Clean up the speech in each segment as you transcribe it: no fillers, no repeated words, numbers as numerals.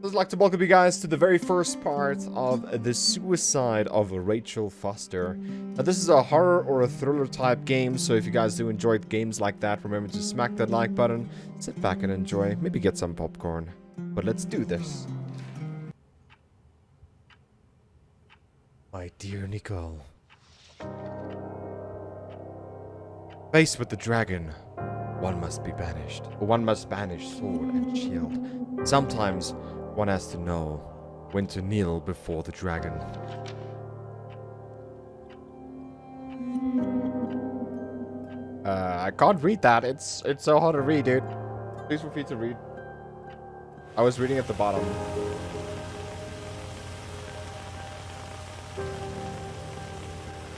I'd like to welcome you guys to the very first part of The Suicide of Rachel Foster. Now, this is a horror or a thriller type game, so if you guys do enjoy games like that, remember to smack that like button, sit back and enjoy, maybe get some popcorn. But let's do this. My dear Nicole. Faced with the dragon, one must be banished. Or one must banish sword and shield. Sometimes one has to know when to kneel before the dragon. I can't read that. It's so hard to read, dude. Please feel free to read. I was reading at the bottom.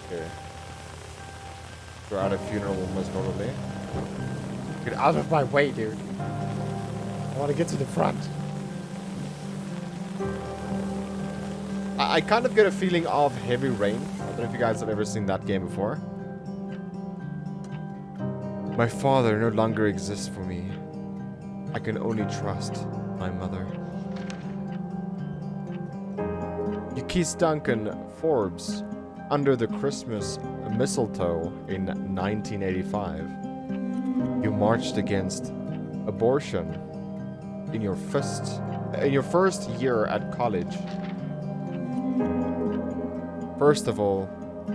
Okay. We're at a funeral most probably. Get out of my way, dude. I want to get to the front. I kind of get a feeling of Heavy Rain. I don't know if you guys have ever seen that game before. My father no longer exists for me. I can only trust my mother. Eukise Duncan Forbes, under the Christmas mistletoe in 1985. You marched against abortion in your first year at college. First of all,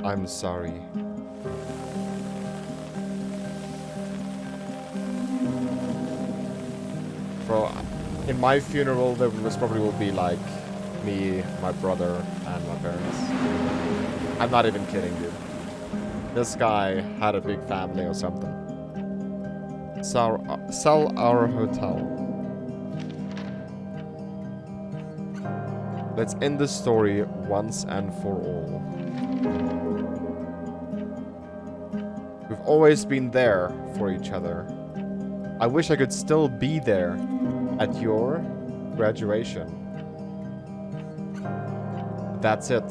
I'm sorry. Bro, in my funeral, there most probably will be like me, my brother, and my parents. I'm not even kidding, dude. This guy had a big family or something. Sell our hotel. Let's end the story once and for all. We've always been there for each other. I wish I could still be there at your graduation. That's it.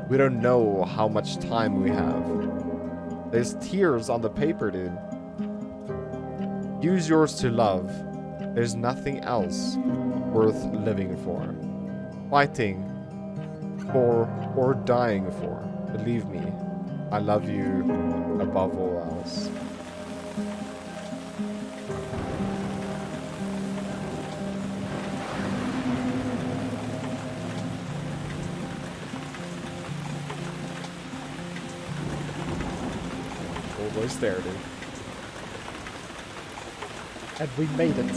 We don't know how much time we have. There's tears on the paper, dude. Use yours to love. There's nothing else worth living for. Fighting for or dying for. Believe me, I love you above all else. Almost there, dude. And we made it.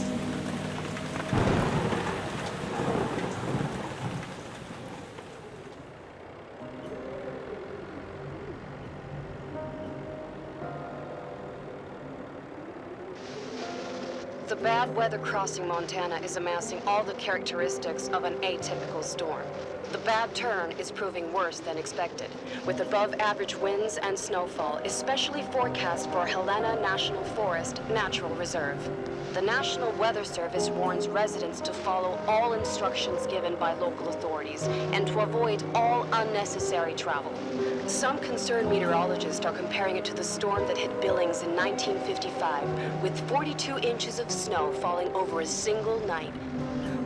The bad weather crossing Montana is amassing all the characteristics of an atypical storm. The bad turn is proving worse than expected, with above-average winds and snowfall, especially forecast for Helena National Forest Natural Reserve. The National Weather Service warns residents to follow all instructions given by local authorities and to avoid all unnecessary travel. Some concerned meteorologists are comparing it to the storm that hit Billings in 1955, with 42 inches of snow falling over a single night.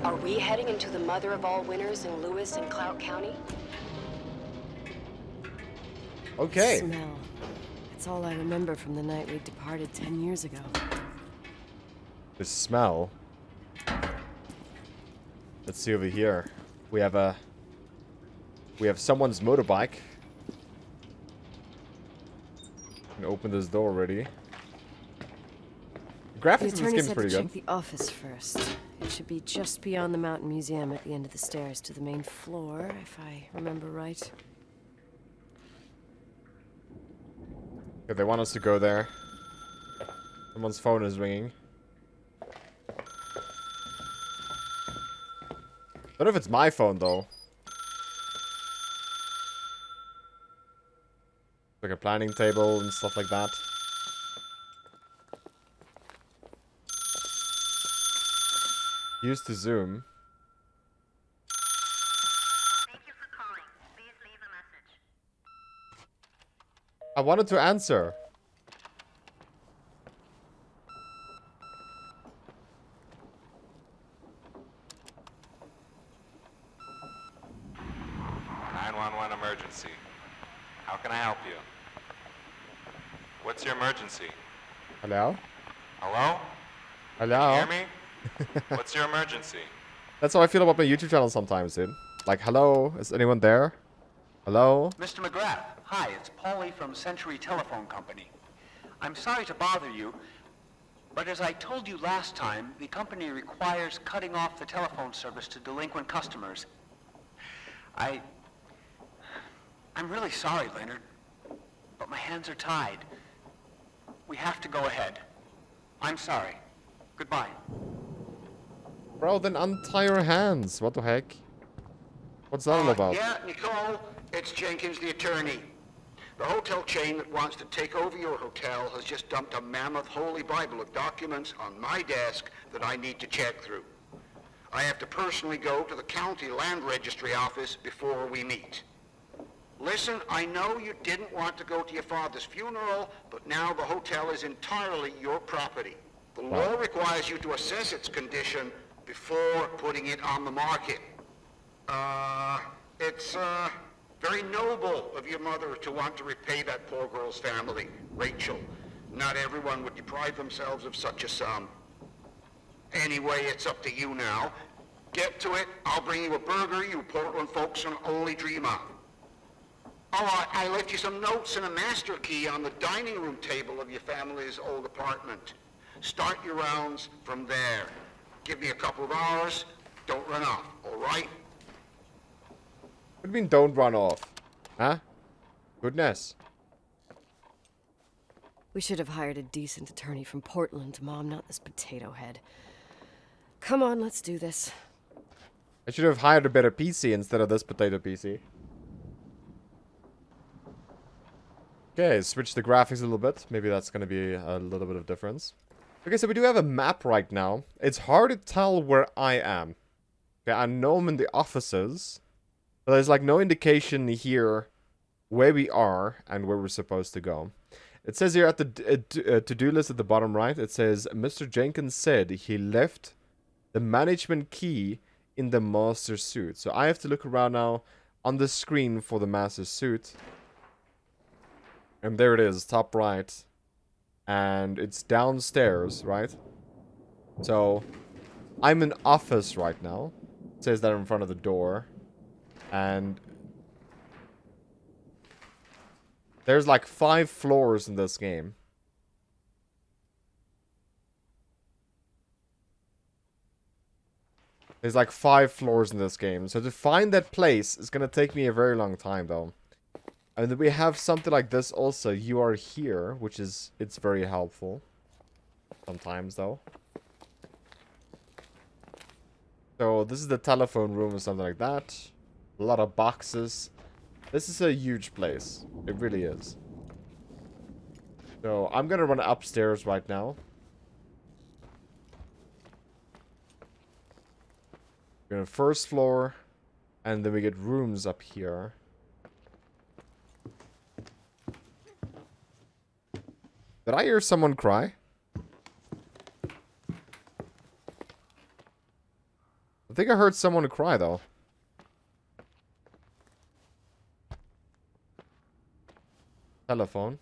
Are we heading into the mother of all winters in Lewis and Clout County? Okay. Smell. It's all I remember from the night we departed 10 years ago. The smell. Let's see over here. We have someone's motorbike. Can open this door already. The Graphics in this attorney game is said to pretty check good. the office first. It should be just beyond the Mountain Museum at the end of the stairs to the main floor, if I remember right. If they want us to go there. Someone's phone is ringing. I don't know if it's my phone though. Like a planning table and stuff like that. Use to Zoom. Thank you for calling. Please leave a message. I wanted to answer. emergency? How can I help you? What's your emergency? Hello? Hello? Hello? Hear me? What's your emergency? That's how I feel about my YouTube channel sometimes, dude. Like, hello? Is anyone there? Hello? Mr. McGrath, hi, it's Paulie from Century Telephone Company. I'm sorry to bother you, but as I told you last time, the company requires cutting off the telephone service to delinquent customers. I'm really sorry, Leonard, but my hands are tied. We have to go ahead. I'm sorry. Goodbye. Bro, then untie your hands. What the heck? What's that all about? Yeah, Nicole, it's Jenkins, the attorney. The hotel chain that wants to take over your hotel has just dumped a mammoth holy Bible of documents on my desk that I need to check through. I have to personally go to the county land registry office before we meet. Listen, I know you didn't want to go to your father's funeral, but now the hotel is entirely your property. The law requires you to assess its condition before putting it on the market. It's very noble of your mother to want to repay that poor girl's family, Rachel. Not everyone would deprive themselves of such a sum. Anyway, it's up to you now. Get to it. I'll bring you a burger you Portland folks can only dream of. Oh, I left you some notes and a master key on the dining room table of your family's old apartment. Start your rounds from there. Give me a couple of hours. Don't run off, all right? What do you mean, don't run off? Huh? Goodness. We should have hired a decent attorney from Portland, Mom, not this potato head. Come on, let's do this. I should have hired a better PC instead of this potato PC. Okay, switch the graphics a little bit. Maybe that's going to be a little bit of difference. Okay, so we do have a map right now. It's hard to tell where I am. Okay, I know I'm in the offices. But there's like no indication here where we are and where we're supposed to go. It says here at the to-do list at the bottom right, it says, Mr. Jenkins said he left the management key in the master suite. So I have to look around now on the screen for the master suite. And there it is, top right. And it's downstairs, right? So I'm in office right now. It says that in front of the door. And there's like 5 floors in this game. There's like 5 floors in this game. So to find that place is going to take me a very long time though. And then we have something like this also. You are here, which is, it's very helpful. Sometimes though. So this is the telephone room or something like that. A lot of boxes. This is a huge place. It really is. So I'm gonna run upstairs right now. We're gonna first floor. And then we get rooms up here. Did I hear someone cry? I think I heard someone cry though. Telephone.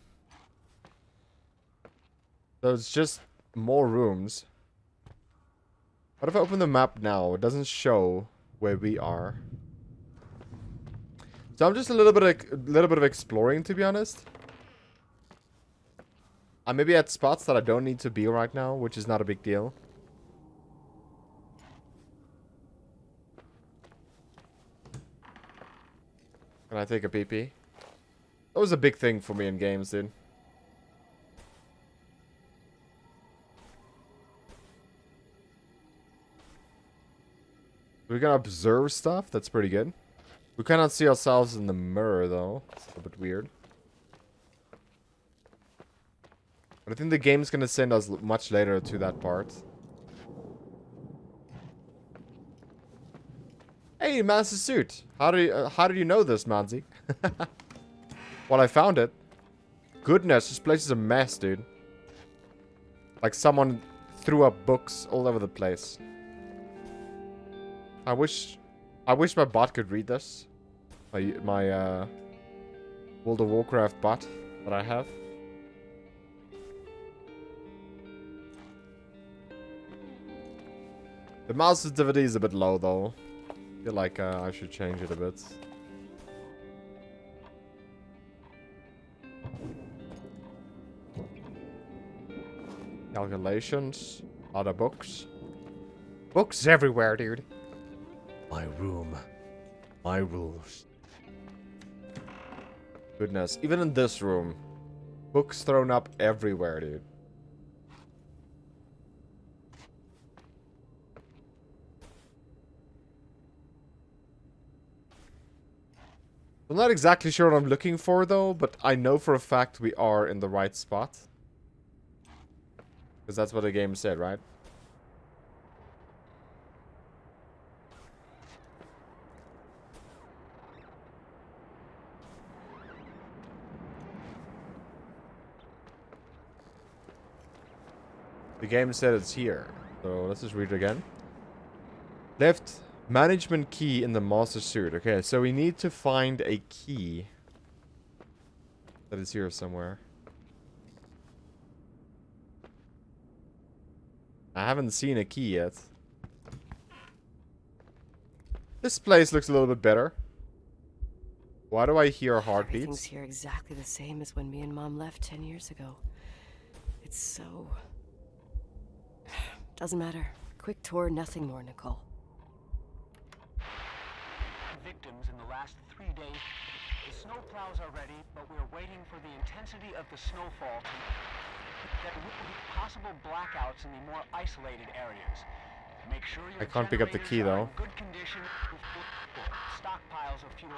So it's just more rooms. What if I open the map now? It doesn't show where we are. So I'm just a little bit of exploring, to be honest. I may be at spots that I don't need to be right now, which is not a big deal. Can I take a pee-pee? That was a big thing for me in games, dude. We can observe stuff. That's pretty good. We cannot see ourselves in the mirror, though. It's a bit weird. But I think the game's gonna send us much later to that part. Hey, master suit. How did you know this, Manzi? Well, I found it. Goodness, this place is a mess, dude. Like someone threw up books all over the place. I wish my bot could read this. My World of Warcraft bot that I have. The mouse sensitivity is a bit low though. I feel like I should change it a bit. Calculations. Other books. Books everywhere, dude. My room. My rules. Goodness. Even in this room. Books thrown up everywhere, dude. I'm not exactly sure what I'm looking for though, but I know for a fact we are in the right spot. Because that's what the game said, right? The game said it's here. So let's just read it again. Left management key in the master suit. Okay, so we need to find a key that is here somewhere. I haven't seen a key yet. This place looks a little bit better. Why do I hear Everything's heartbeats? here exactly the same as when me and Mom left 10 years ago. It's so... Doesn't matter. Quick tour, nothing more, Nicole. Victims in the last 3 days. The snowplows are ready, but we're waiting for the intensity of the snowfall to... There will be possible blackouts in the more isolated areas. Make sure your I can't pick up the key, generators are though. in good condition with stockpiles of fuel.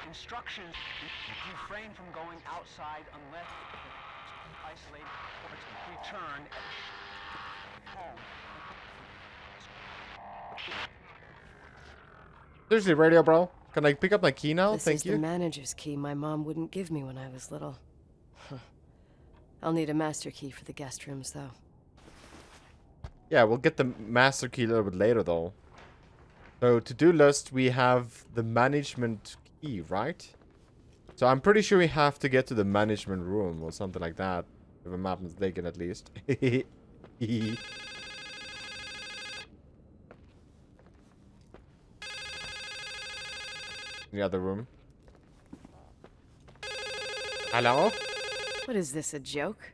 Instructions: refrain from going outside unless isolated ports return home. Seriously, radio, bro. Can I pick up my key now? This Thank is the you. manager's key my mom wouldn't give me when I was little. Huh. I'll need a master key for the guest rooms, though. Yeah, we'll get the master key a little bit later, though. So, to-do list, we have the management key, right? So, I'm pretty sure we have to get to the management room or something like that. If I'm not mistaken, at least. In the other room. Hello? What is this, a joke?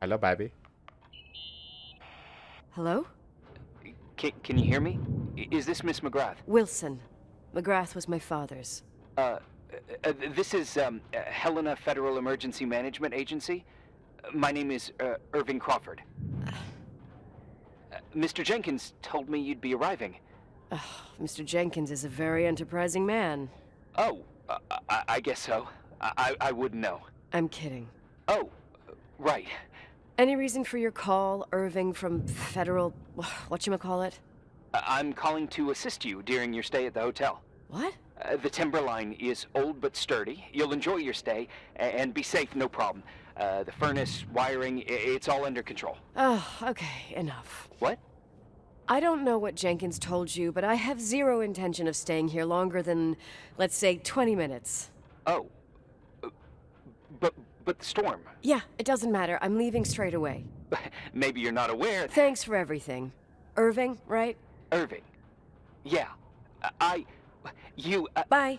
Hello, baby. Hello? Can you hear me? Is this Miss McGrath? Wilson. McGrath was my father's. This is Helena Federal Emergency Management Agency. My name is Irving Crawford. Mr. Jenkins told me you'd be arriving. Mr. Jenkins is a very enterprising man. Oh, I guess so. I wouldn't know. I'm kidding. Oh, right. Any reason for your call, Irving from Federal... whatchamacallit? I'm calling to assist you during your stay at the hotel. What? The Timberline is old but sturdy. You'll enjoy your stay, and be safe, no problem. The furnace, wiring, it's all under control. Oh, okay, enough. What? I don't know what Jenkins told you, but I have zero intention of staying here longer than, let's say, 20 minutes. Oh. But the storm. Yeah, it doesn't matter. I'm leaving straight away. Maybe you're not aware. Thanks for everything. Irving, right? Irving. Yeah. You... Bye.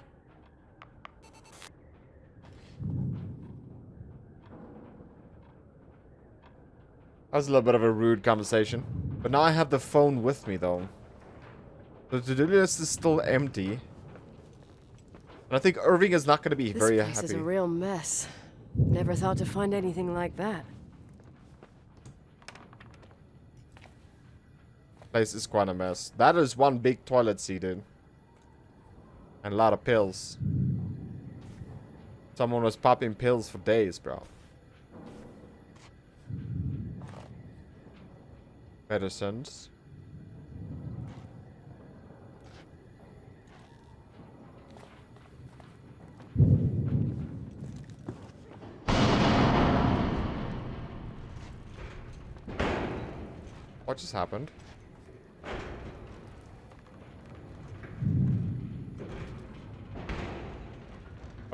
That was a little bit of a rude conversation. But now I have the phone with me, though. The to-do list is still empty. And I think Irving is not going to be very This place happy. is a real mess. Never thought to find anything like that. Place is quite a mess. That is one big toilet seat, dude. And a lot of pills. Someone was popping pills for days, bro. Medicines. What just happened?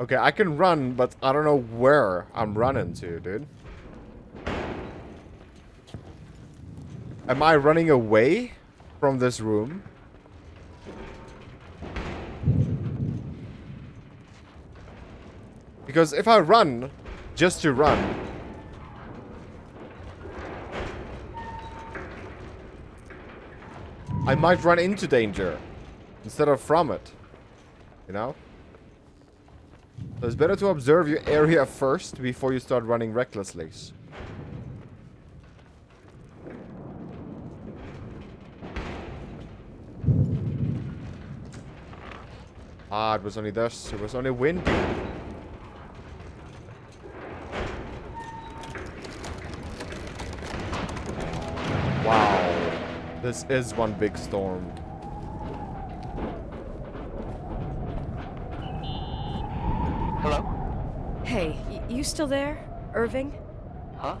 Okay, I can run, but I don't know where I'm running to, dude. Am I running away from this room? Because if I run, just to run, I might run into danger instead of from it. You know? So it's better to observe your area first before you start running recklessly. Ah, it was only this. It was only wind. Wow. This is one big storm. Hello? Hey, you still there, Irving? Huh?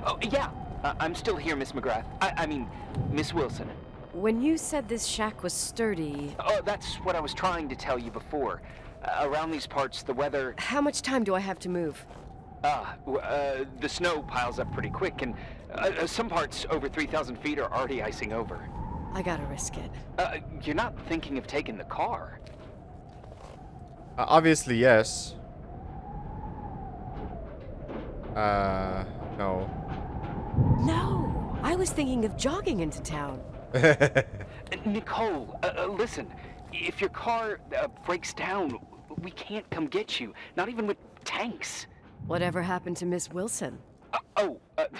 Oh, yeah. I'm still here, Miss McGrath. I mean, Miss Wilson. When you said this shack was sturdy, Oh, that's what I was trying to tell you before. Around these parts, the weather... how much time do I have to move? The snow piles up pretty quick, and some parts over 3,000 feet are already icing over. I gotta risk it. You're not thinking of taking the car? Obviously, yes. No. No! I was thinking of jogging into town. Nicole, listen. If your car breaks down, we can't come get you. Not even with tanks. Whatever happened to Miss Wilson?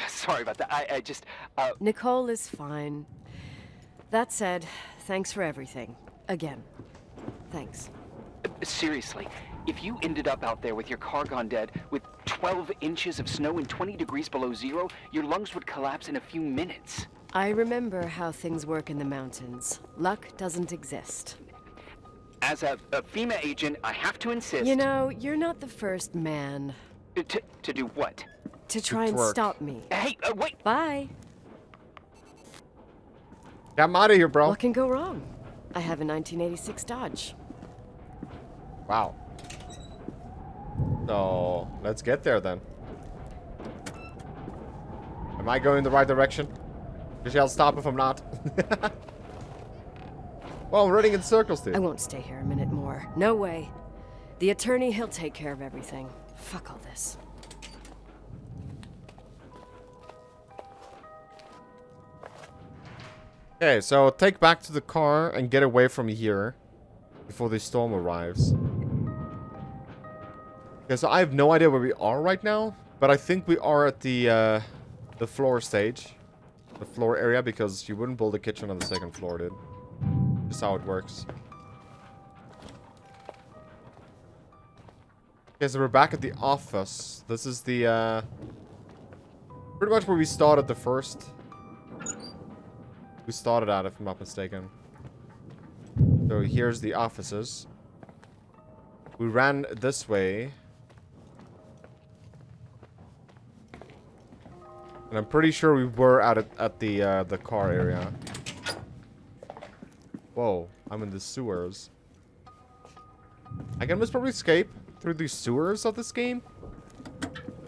Sorry about that. I just, Nicole is fine. That said, thanks for everything. Again. Thanks. Seriously, if you ended up out there with your car gone dead, with 12 inches of snow and 20 degrees below zero, your lungs would collapse in a few minutes. I remember how things work in the mountains. Luck doesn't exist. As a FEMA agent, I have to insist... You know, you're not the first man To do what? to try and twerk. stop me. Hey, wait! Bye. I'm out of here, bro. What can go wrong? I have a 1986 Dodge. Wow. So, let's get there then. Am I going the right direction? Because I'll stop if I'm not. Well, I'm running in circles, dude. I won't stay here a minute more. No way. The attorney, he'll take care of everything. Fuck all this. Okay, so take back to the car and get away from here before the storm arrives. Okay, so I have no idea where we are right now, but I think we are at the floor stage. The floor area, because you wouldn't build a kitchen on the second floor, dude. Just how it works. Okay, so we're back at the office. This is the, pretty much where we started the first. We started at, if I'm not mistaken. So here's the offices. We ran this way. And I'm pretty sure we were at the car area. Whoa, I'm in the sewers. I can most probably escape through the sewers of this game.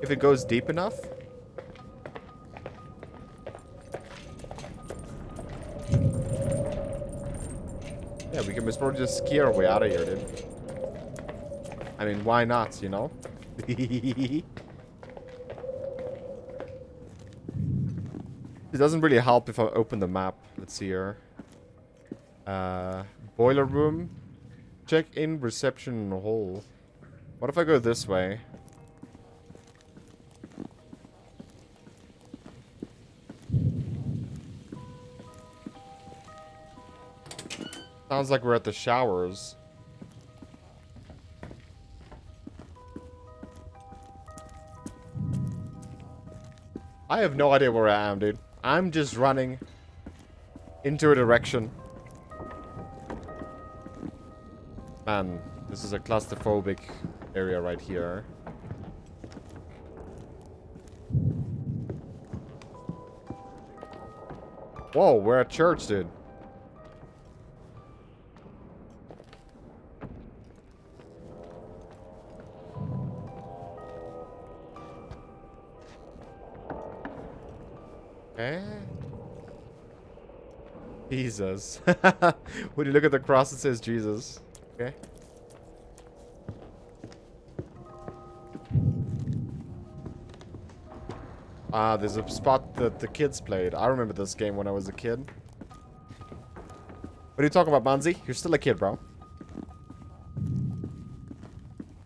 If it goes deep enough. Yeah, we can most probably just ski our way out of here, dude. I mean, why not, you know? It doesn't really help if I open the map. Let's see here. Boiler room. Check in reception hall. What if I go this way? Sounds like we're at the showers. I have no idea where I am, dude. I'm just running into a direction. Man, this is a claustrophobic area right here. Whoa, we're at church, dude. Okay. Jesus. When you look at the cross, it says Jesus. Okay. Ah, there's a spot that the kids played. I remember this game when I was a kid. What are you talking about, Manzi? You're still a kid, bro.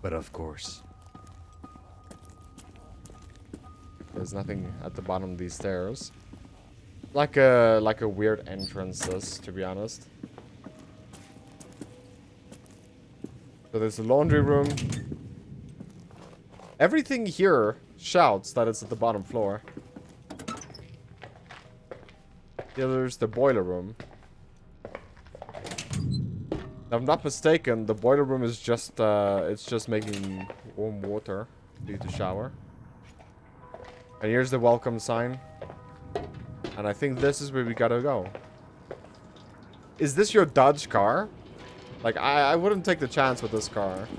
But of course. There's nothing at the bottom of these stairs. Like a weird entrances, to be honest. So there's a laundry room. Everything here shouts that it's at the bottom floor. Yeah, there's the boiler room. If I'm not mistaken, the boiler room is just it's just making warm water for you to shower. And here's the welcome sign. And I think this is where we gotta go. Is this your Dodge car? Like, I wouldn't take the chance with this car.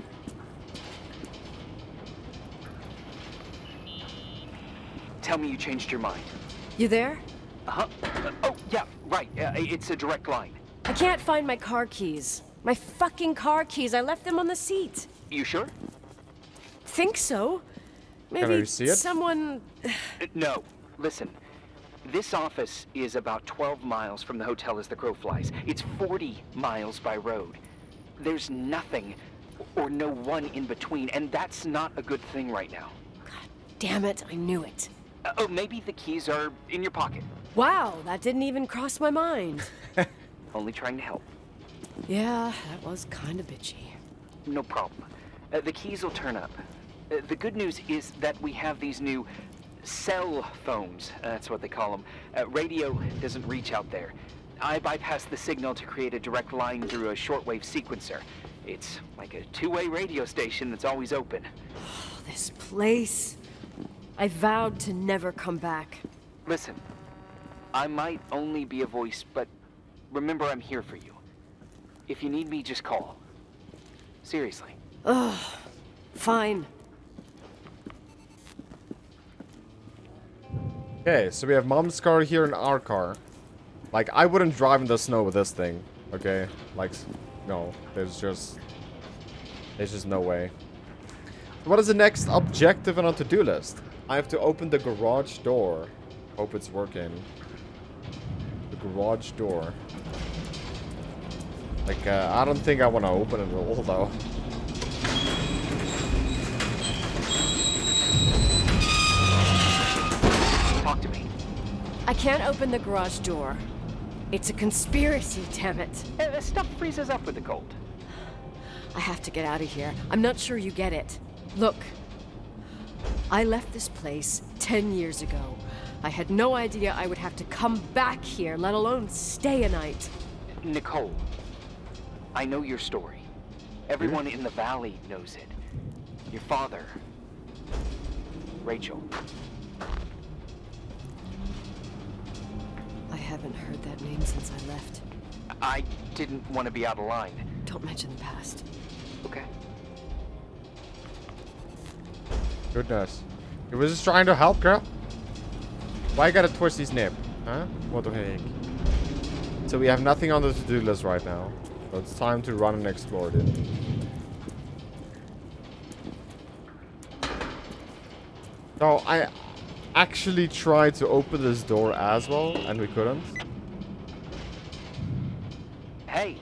Tell me you changed your mind. You there? Uh-huh. Oh, yeah, right. It's a direct line. I can't find my car keys. My fucking car keys. I left them on the seat. You sure? Think so? Can Maybe I see it? someone... No. Listen. This office is about 12 miles from the hotel as the crow flies. It's 40 miles by road. There's nothing or no one in between, and that's not a good thing right now. God damn it, I knew it. Oh, maybe the keys are in your pocket. Wow, that didn't even cross my mind. Only trying to help. Yeah, that was kind of bitchy. No problem. The keys will turn up. The good news is that we have these new cell phones. That's what they call them. Radio doesn't reach out there. I bypassed the signal to create a direct line through a shortwave sequencer. It's like a two-way radio station that's always open. Oh, this place. I vowed to never come back. Listen, I might only be a voice, but remember I'm here for you. If you need me, just call. Seriously. Ugh, fine. Okay, so we have mom's car here and our car. Like, I wouldn't drive in the snow with this thing. Okay? Like, no. There's just no way. What is the next objective on our to-do list? I have to open the garage door. Hope it's working. The garage door. Like, I don't think I want to open it at all, though. Talk to me. I can't open the garage door. It's a conspiracy, damn it. Stuff freezes up with the cold. I have to get out of here. I'm not sure you get it. Look, I left this place 10 years ago. I had no idea I would have to come back here, let alone stay a night. Nicole, I know your story. Everyone in the valley knows it. Your father, Rachel. I haven't heard that name since I left. I didn't want to be out of line. Don't mention the past. Okay. Goodness. He was just trying to help, girl. Why you gotta twist his nip? Huh? What the heck? So we have nothing on the to-do list right now. So it's time to run and explore it. So I actually tried to open this door as well, and we couldn't. Hey,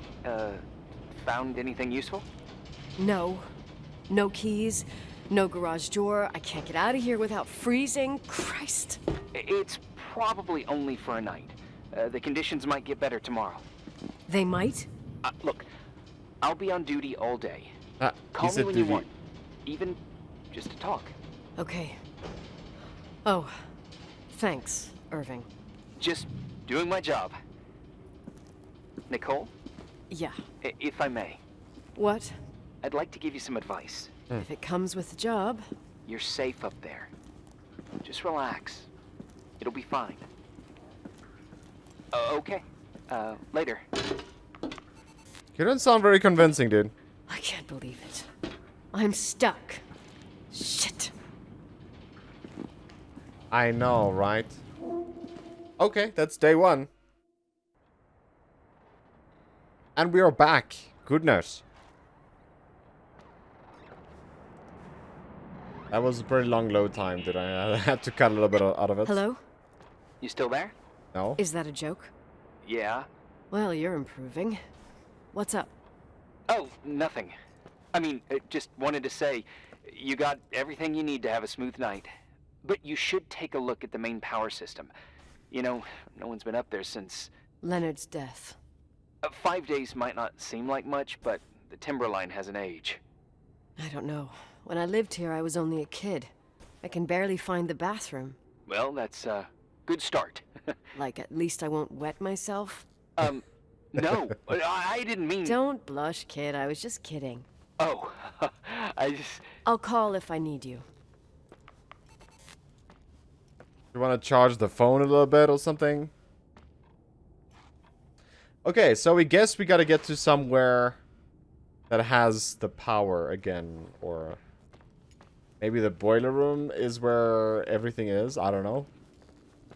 found anything useful? No. No keys. No garage door. I can't get out of here without freezing. Christ. It's probably only for a night. The conditions might get better tomorrow. They might? Look, I'll be on duty all day. Ah, Call he me said when you duty. want. Even just to talk. Okay. Oh. Thanks, Irving. Just doing my job. Nicole, Yeah. if I may, What? I'd like to give you some advice. If it comes with the job. You're safe up there. Just relax. It'll be fine. Okay. Later. You don't sound very convincing, dude. I can't believe it. I'm stuck. Shit. I know, right? Okay, that's day 1. And we are back. Goodness. That was a pretty long load time, did I had to cut a little bit out of it. Hello? You still there? No? Is that a joke? Yeah. Well, you're improving. What's up? Oh, nothing. I mean, just wanted to say, you got everything you need to have a smooth night. But you should take a look at the main power system. You know, no one's been up there since... Leonard's death. 5 days might not seem like much, but the timberline has an age. I don't know. When I lived here, I was only a kid. I can barely find the bathroom. Well, that's a good start. Like, at least I won't wet myself. No, I didn't mean... Don't blush, kid. I was just kidding. Oh, I just... I'll call if I need you. You want to charge the phone a little bit or something? Okay, so we guess we gotta get to somewhere that has the power again, or maybe the boiler room is where everything is. I don't know.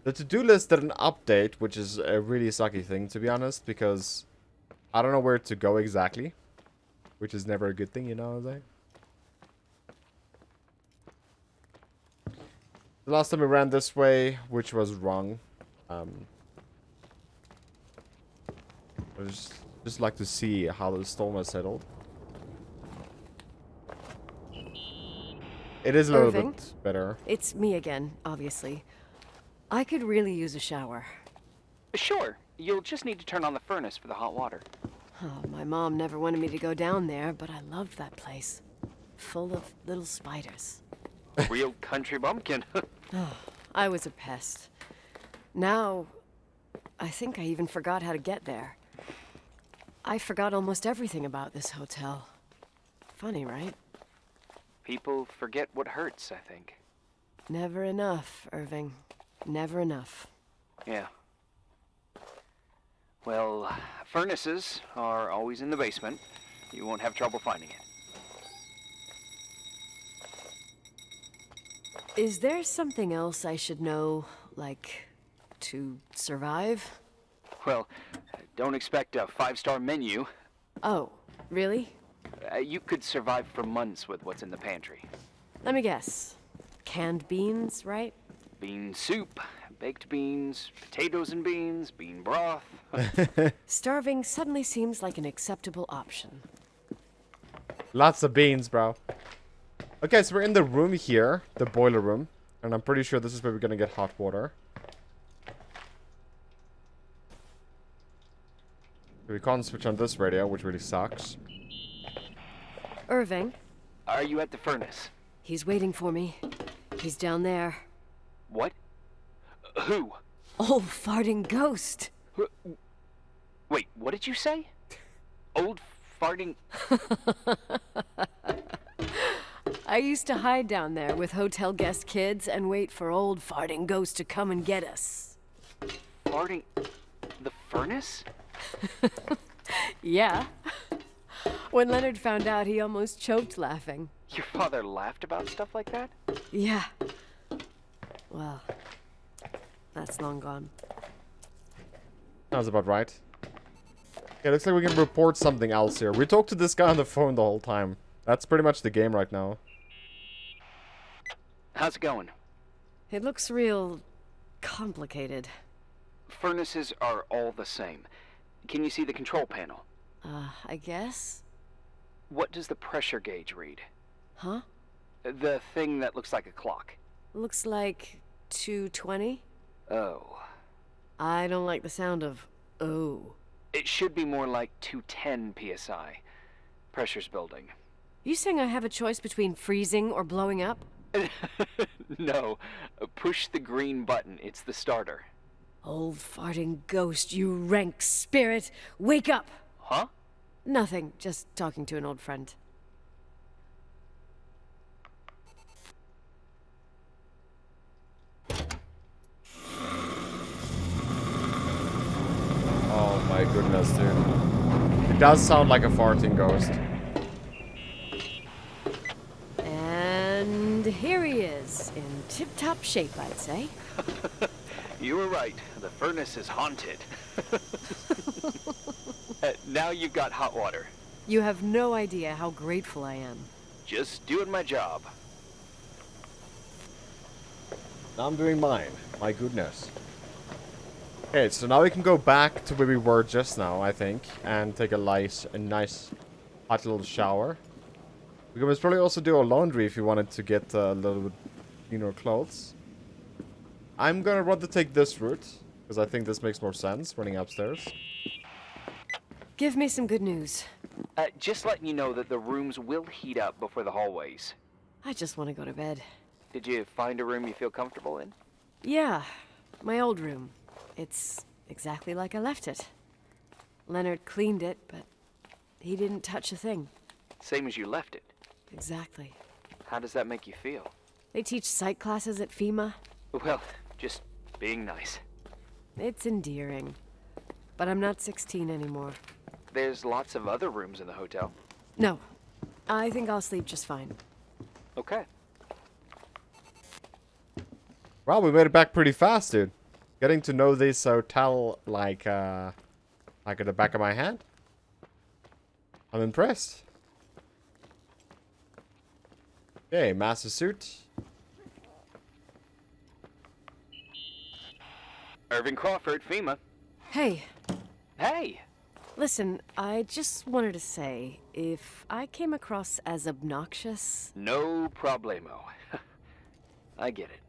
The to-do list did an update, which is a really sucky thing, to be honest, because I don't know where to go exactly, which is never a good thing, you know what I'm saying? The last time we ran this way, which was wrong. I just like to see how the storm has settled. It is a little Irving? bit better. It's me again, obviously. I could really use a shower. Sure, you'll just need to turn on the furnace for the hot water. Oh, my mom never wanted me to go down there, but I loved that place. Full of little spiders. Real country bumpkin. I was a pest. Now, I think I even forgot how to get there. I forgot almost everything about this hotel. Funny, right? People forget what hurts, I think. Never enough, Irving. Never enough. Yeah. Well, furnaces are always in the basement. You won't have trouble finding it. Is there something else I should know, like, to survive? Well, don't expect a 5-star menu. Oh, really? You could survive for months with what's in the pantry. Let me guess. Canned beans, right? Bean soup, baked beans, potatoes and beans, bean broth. Starving suddenly seems like an acceptable option. Lots of beans, bro. Okay, so we're in the room here, the boiler room, and I'm pretty sure this is where we're gonna get hot water. We can't switch on this radio, which really sucks. Irving, Are you at the furnace? he's waiting for me. He's down there. What? Who? Old farting ghost. Wait, what did you say? Old farting... I used to hide down there with hotel guest kids and wait for old farting ghost to come and get us. Farting... the furnace? Yeah. When Leonard found out, he almost choked laughing. Your father laughed about stuff like that? Yeah. Well, that's long gone. Sounds about right. Okay, looks like we can report something else here. We talked to this guy on the phone the whole time. That's pretty much the game right now. How's it going? It looks real complicated. Furnaces are all the same. Can you see the control panel? I guess? What does the pressure gauge read? Huh? The thing that looks like a clock. Looks like 220? Oh. I don't like the sound of oh. It should be more like 210 psi. Pressure's building. You saying I have a choice between freezing or blowing up? No. Push the green button. It's the starter. Old farting ghost, you rank spirit! Wake up! Huh? Nothing, just talking to an old friend. Oh my goodness, dude. It does sound like a farting ghost. And here he is, in tip-top shape, I'd say. You were right. The furnace is haunted. Now you've got hot water. You have no idea how grateful I am. Just doing my job. Now I'm doing mine. My goodness. Okay, so now we can go back to where we were just now, I think, and take a nice hot little shower. We could probably also do our laundry if you wanted to get a little bit cleaner clothes. I'm gonna rather take this route, because I think this makes more sense, running upstairs. Give me some good news. Just letting you know that the rooms will heat up before the hallways. I just want to go to bed. Did you find a room you feel comfortable in? Yeah, my old room. It's exactly like I left it. Leonard cleaned it, but he didn't touch a thing. Same as you left it. Exactly. How does that make you feel? They teach psych classes at FEMA. Well, just being nice. It's endearing. But I'm not 16 anymore. There's lots of other rooms in the hotel. No, I think I'll sleep just fine. Okay. Wow, we made it back pretty fast, dude. Getting to know this hotel like at the back of my hand. I'm impressed. Okay, master suit. Irving Crawford, FEMA. Hey, Hey! listen, I just wanted to say, if I came across as obnoxious, No problemo. I get it.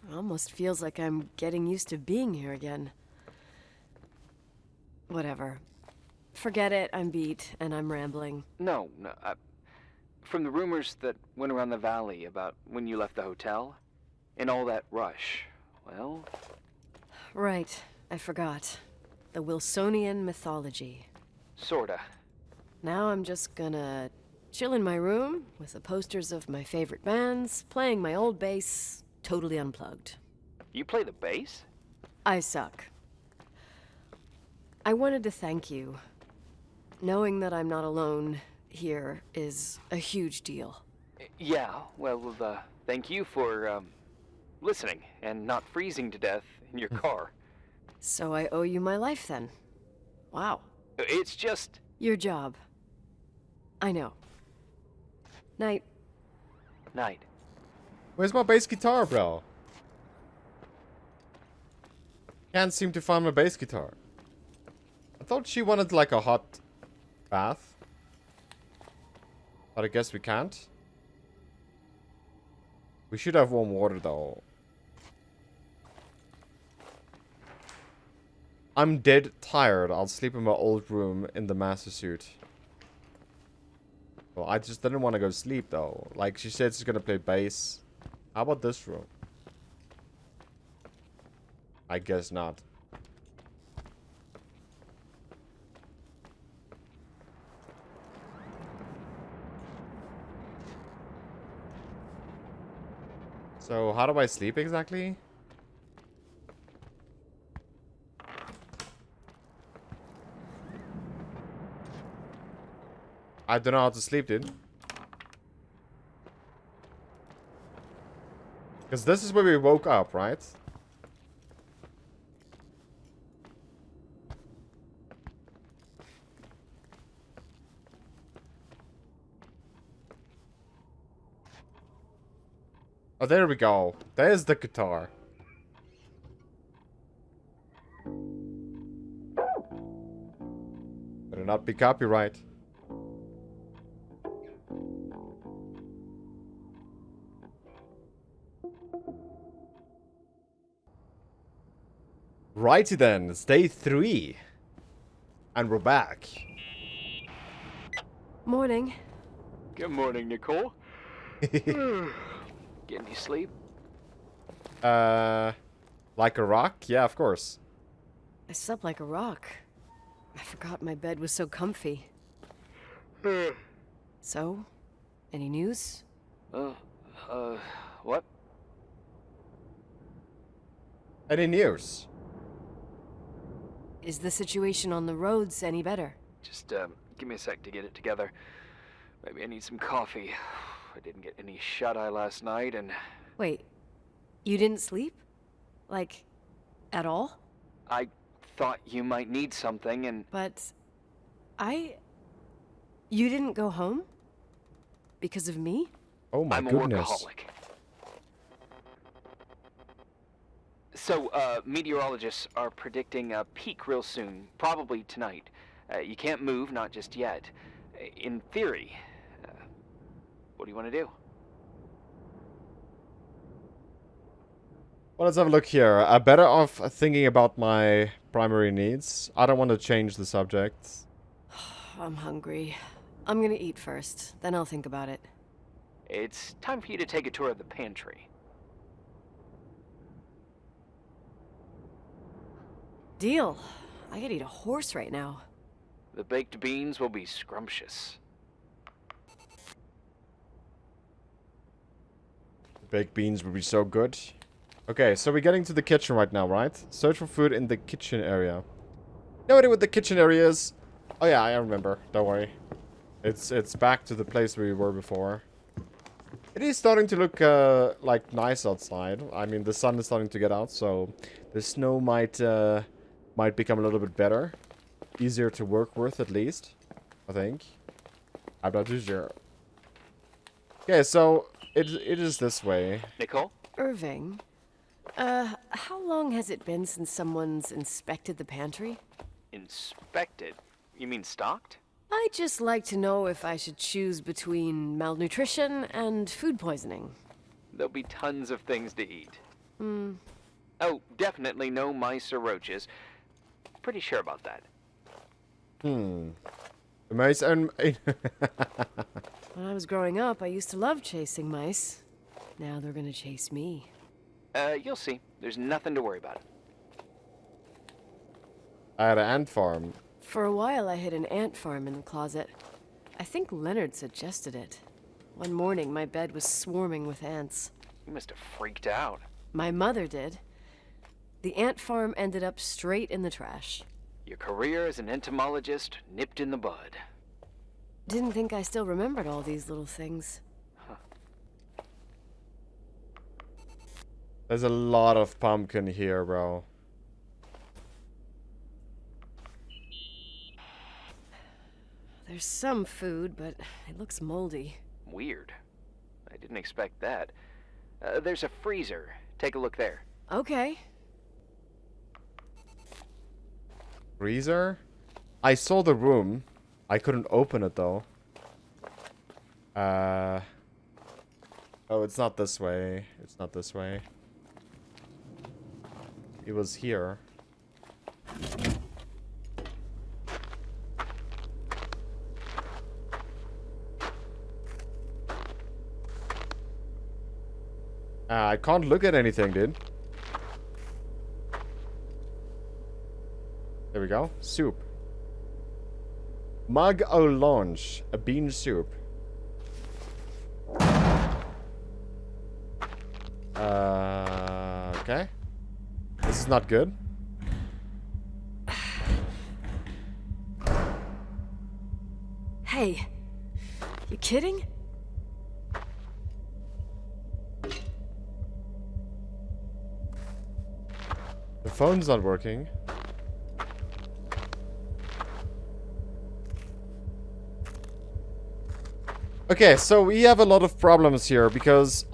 it almost feels like I'm getting used to being here again. Whatever. Forget it, I'm beat, and I'm rambling. No. From the rumors that went around the valley about when you left the hotel, and all that rush, well... Right, I forgot. The Wilsonian mythology. Sorta. Now I'm just gonna chill in my room with the posters of my favorite bands, playing my old bass, totally unplugged. You play the bass? I suck. I wanted to thank you. Knowing that I'm not alone here is a huge deal. Yeah, well, thank you for, listening and not freezing to death in your car. So I owe you my life then. Wow. It's just... Your job. I know. Night. Night. Where's my bass guitar, bro? Can't seem to find my bass guitar. I thought she wanted like a hot bath. But I guess we can't. We should have warm water though. I'm dead tired. I'll sleep in my old room in the master suit. Well, I just didn't want to go sleep though. Like she said she's gonna play bass. How about this room? I guess not. So how do I sleep exactly? I don't know how to sleep, dude. Because this is where we woke up, right? Oh, there we go. There's the guitar. Better not be copyright. Righty then, it's day 3. And we're back. Morning. Good morning, Nicole. Getting you sleep? Like a rock? Yeah, of course. I slept like a rock. I forgot my bed was so comfy. So, any news? What? Any news? Is the situation on the roads any better? Just, give me a sec to get it together. Maybe I need some coffee. I didn't get any shut-eye last night, and... Wait, you didn't sleep? Like, At all? I thought you might need something and... But... You didn't go home? Because of me? Oh my I'm goodness. a workaholic. So, meteorologists are predicting a peak real soon, probably tonight. You can't move, not just yet. In theory, what do you want to do? Well, let's have a look here. Better off thinking about my primary needs. I don't want to change the subject. I'm hungry. I'm gonna eat first, then I'll think about it. It's time for you to take a tour of the pantry. Deal. I could eat a horse right now. The baked beans will be scrumptious. Baked beans would be so good. Okay, so we're getting to the kitchen right now, right? Search for food in the kitchen area. You know what the kitchen area is? Oh yeah, I remember. Don't worry. It's back to the place where we were before. It is starting to look like nice outside. I mean, the sun is starting to get out, so the snow might become a little bit better, easier to work with at least. I think. I'm not too sure. Okay, so it is this way. Nicole? Irving, how long has it been since someone's inspected the pantry? Inspected? You mean stocked? I'd just like to know if I should choose between malnutrition and food poisoning. There'll be tons of things to eat. Oh, definitely no mice or roaches. Pretty sure about that. The mice and... When I was growing up, I used to love chasing mice. Now they're gonna chase me. You'll see. There's nothing to worry about. I had an ant farm. For a while, I hid an ant farm in the closet. I think Leonard suggested it. One morning, my bed was swarming with ants. You must have freaked out. My mother did. The ant farm ended up straight in the trash. Your career as an entomologist nipped in the bud. Didn't think I still remembered all these little things. There's a lot of pumpkin here, bro. There's some food, but it looks moldy. Weird. I didn't expect that. There's a freezer. Take a look there. Okay. Freezer? I saw the room. I couldn't open it though. Oh, it's not this way. It's not this way. It was here. I can't look at anything, dude. There we go. Soup. Mug au lunch. A bean soup. Okay. This is not good. Hey, you kidding? The phone's not working. Okay, so we have a lot of problems here because...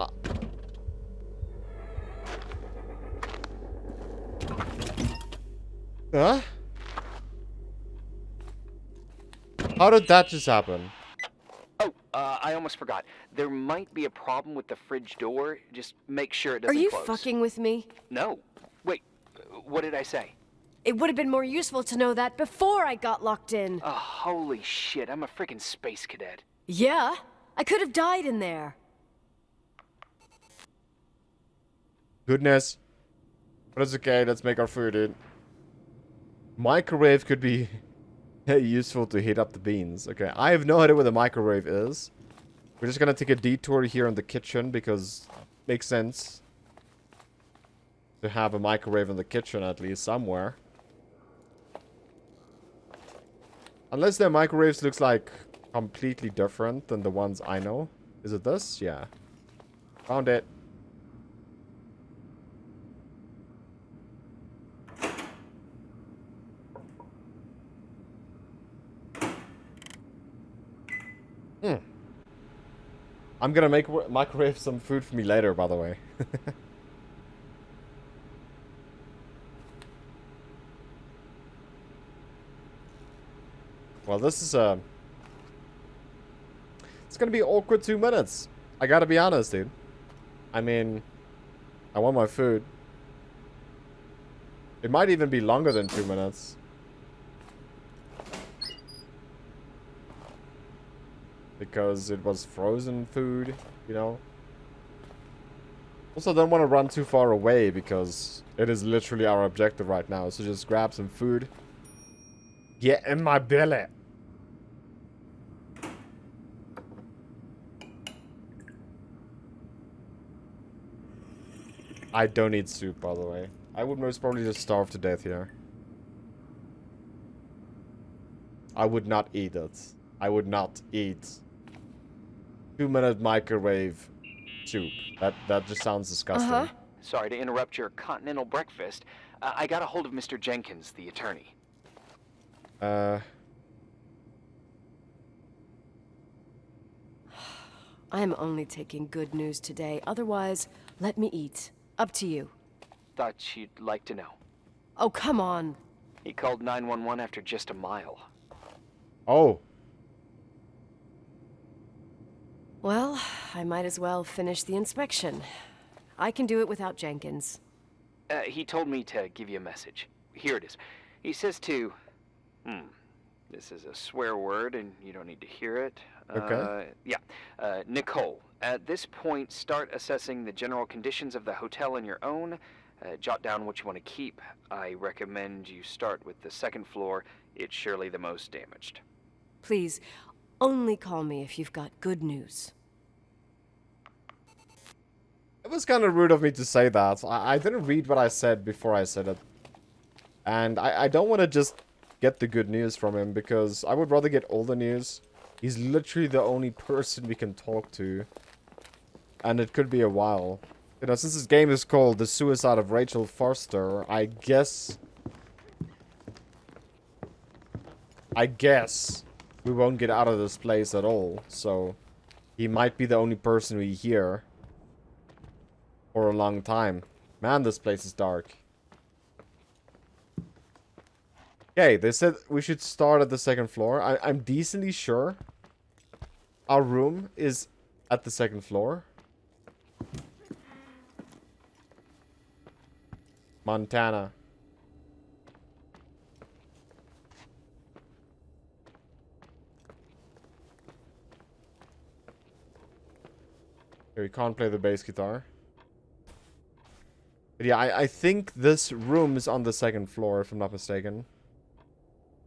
Huh? How did that just happen? Oh, I almost forgot. There might be a problem with the fridge door. Just make sure it doesn't Are you close. fucking with me? No. Wait, what did I say? It would have been more useful to know that before I got locked in. Oh, holy shit, I'm a freaking space cadet. Yeah, I could have died in there. Goodness. But it's okay, let's make our food, dude. Microwave could be useful to heat up the beans. Okay, I have no idea what a microwave is. We're just gonna take a detour here in the kitchen because it makes sense to have a microwave in the kitchen at least somewhere. Unless their microwaves looks like completely different than the ones I know. Is it this? Yeah. Found it. I'm gonna microwave some food for me later, by the way. Well, this is it's gonna be awkward 2 minutes. I gotta be honest, dude. I mean, I want my food. It might even be longer than 2 minutes. Because it was frozen food, you know. Also, don't want to run too far away because it is literally our objective right now. So just grab some food. Get in my belly. I don't need soup, by the way. I would most probably just starve to death here. I would not eat it. I would not eat 2-minute microwave soup. That just sounds disgusting. Sorry to interrupt your continental breakfast. I got a hold of Mr. Jenkins, the attorney. I am only taking good news today. Otherwise, let me eat. Up to you. Thought you'd like to know. Oh, come on. He called 911 after just a mile. Oh. Well, I might as well finish the inspection. I can do it without Jenkins. He told me to give you a message. Here it is. He says to... This is a swear word, and you don't need to hear it. Okay. Nicole, at this point, start assessing the general conditions of the hotel on your own. Jot down what you want to keep. I recommend you start with the second floor. It's surely the most damaged. Please, only call me if you've got good news. It was kind of rude of me to say that. I didn't read what I said before I said it. And I don't want to just get the good news from him, because I would rather get all the news. He's literally the only person we can talk to. And it could be a while. You know, since this game is called The Suicide of Rachel Foster, I guess we won't get out of this place at all. So, he might be the only person we hear for a long time. Man, this place is dark. Okay, they said we should start at the second floor. I'm decently sure our room is at the second floor. Montana. Okay, we can't play the bass guitar. But yeah, I think this room is on the second floor, if I'm not mistaken.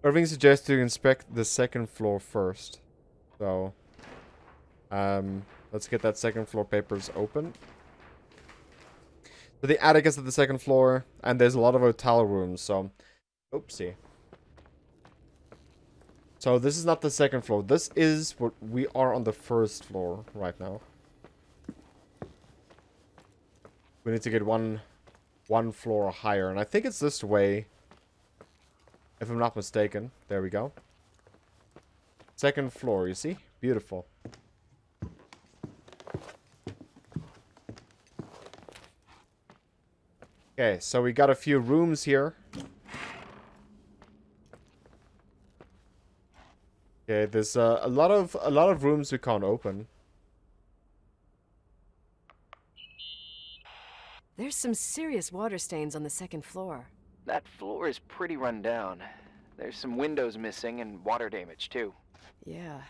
Irving suggests to inspect the second floor first. So, let's get that second floor papers open. So the attic is at the second floor, and there's a lot of hotel rooms, so... Oopsie. So this is not the second floor. This is what we are on the first floor right now. We need to get one floor higher, and I think it's this way. If I'm not mistaken. There we go. Second floor, you see? Beautiful. Okay, so we got a few rooms here. Okay, there's a lot of rooms we can't open. There's some serious water stains on the second floor. That floor is pretty run down. There's some windows missing and water damage, too. Yeah.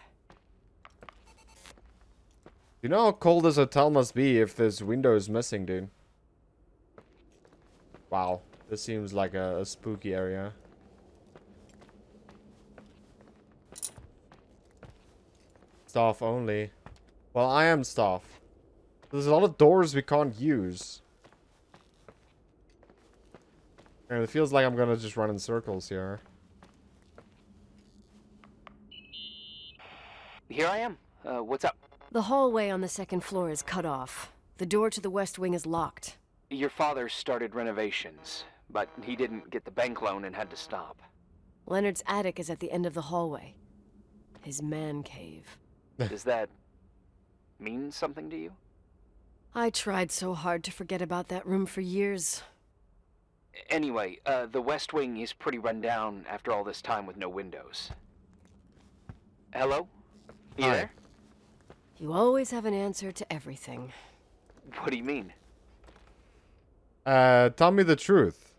You know how cold this hotel must be if there's windows missing, dude. Wow, this seems like a spooky area. Staff only. Well, I am staff. There's a lot of doors we can't use. And it feels like I'm gonna just run in circles here. Here I am. What's up? The hallway on the second floor is cut off. The door to the west wing is locked. Your father started renovations, but he didn't get the bank loan and had to stop. Leonard's attic is at the end of the hallway. His man cave. Does that mean something to you? I tried so hard to forget about that room for years. Anyway, the West Wing is pretty run down after all this time with no windows. Hello? You Hi. there? You always have an answer to everything. What do you mean? Tell me the truth.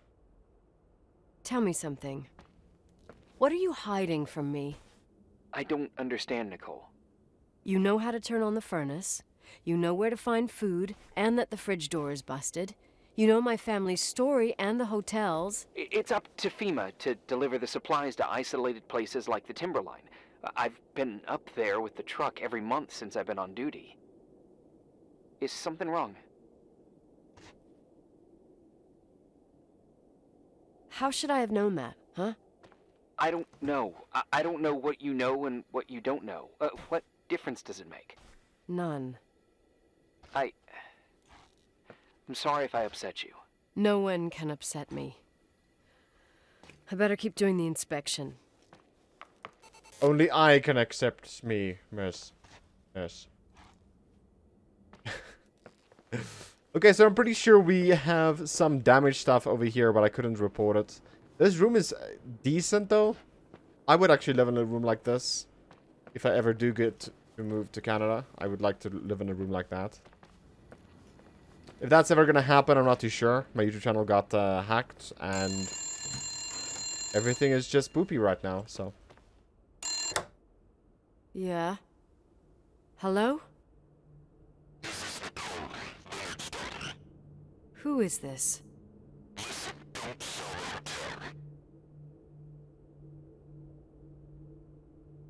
Tell me something. What are you hiding from me? I don't understand, Nicole. You know how to turn on the furnace. You know where to find food, and that the fridge door is busted. You know my family's story and the hotels. It's up to FEMA to deliver the supplies to isolated places like the Timberline. I've been up there with the truck every month since I've been on duty. Is something wrong? How should I have known that, huh? I don't know. I don't know what you know and what you don't know. What difference does it make? None. I'm sorry if I upset you. No one can upset me. I better keep doing the inspection. Only I can accept me, miss. Yes. Okay, so I'm pretty sure we have some damaged stuff over here, but I couldn't report it. This room is decent, though. I would actually live in a room like this. If I ever do get to move to Canada, I would like to live in a room like that. If that's ever gonna happen, I'm not too sure. My YouTube channel got hacked, and everything is just poopy right now, so... Yeah? Hello? Who is this?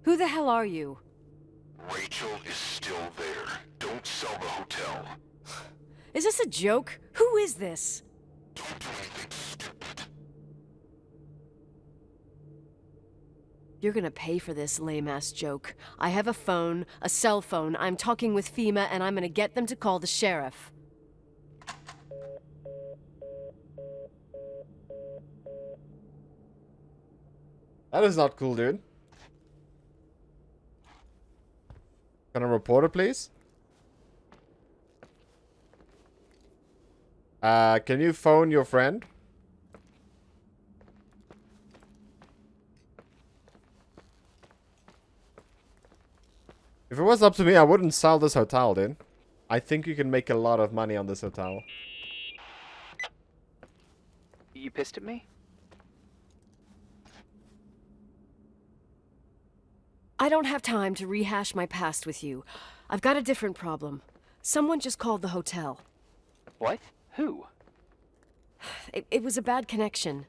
Who the hell are you? Rachel is still there. Don't sell the hotel. Is this a joke? Who is this? Don't do anything stupid. You're gonna pay for this lame-ass joke. I have a phone, a cell phone. I'm talking with FEMA, and I'm gonna get them to call the sheriff. That is not cool, dude. Can I report it, please? Can you phone your friend? If it was up to me, I wouldn't sell this hotel, dude. I think you can make a lot of money on this hotel. You pissed at me? I don't have time to rehash my past with you. I've got a different problem. Someone just called the hotel. What? Who? It was a bad connection.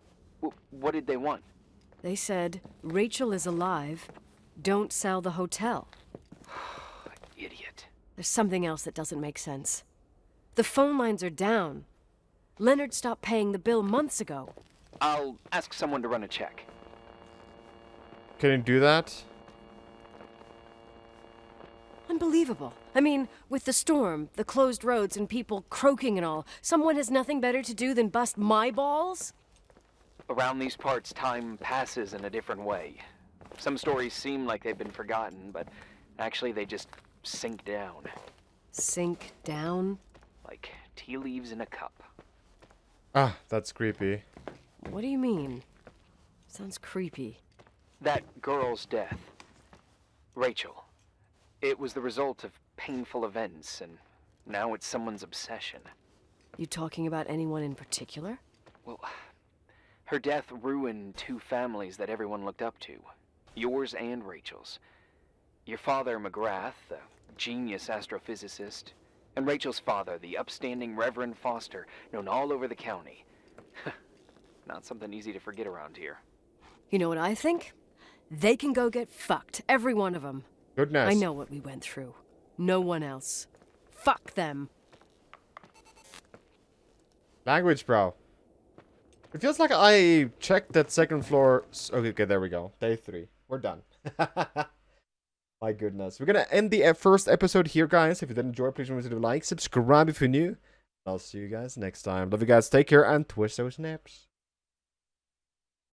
What did they want? They said, Rachel is alive. Don't sell the hotel. Idiot. There's something else that doesn't make sense. The phone lines are down. Leonard stopped paying the bill months ago. I'll ask someone to run a check. Can you do that? Unbelievable. I mean, with the storm, the closed roads, and people croaking and all, someone has nothing better to do than bust my balls? Around these parts, time passes in a different way. Some stories seem like they've been forgotten, but actually they just sink down. Sink down? Like tea leaves in a cup. Ah, that's creepy. What do you mean? Sounds creepy. That girl's death. Rachel. It was the result of painful events, and now it's someone's obsession. You talking about anyone in particular? Well, her death ruined two families that everyone looked up to. Yours and Rachel's. Your father, McGrath, the genius astrophysicist, and Rachel's father, the upstanding Reverend Foster, known all over the county. Not something easy to forget around here. You know what I think? They can go get fucked, every one of them. Goodness. I know what we went through. No one else. Fuck them. Language, bro. It feels like I checked that second floor. Okay, there we go. Day 3. We're done. My goodness. We're gonna end the first episode here, guys. If you did enjoy, please remember to like, subscribe if you're new. I'll see you guys next time. Love you guys. Take care and twist those snaps.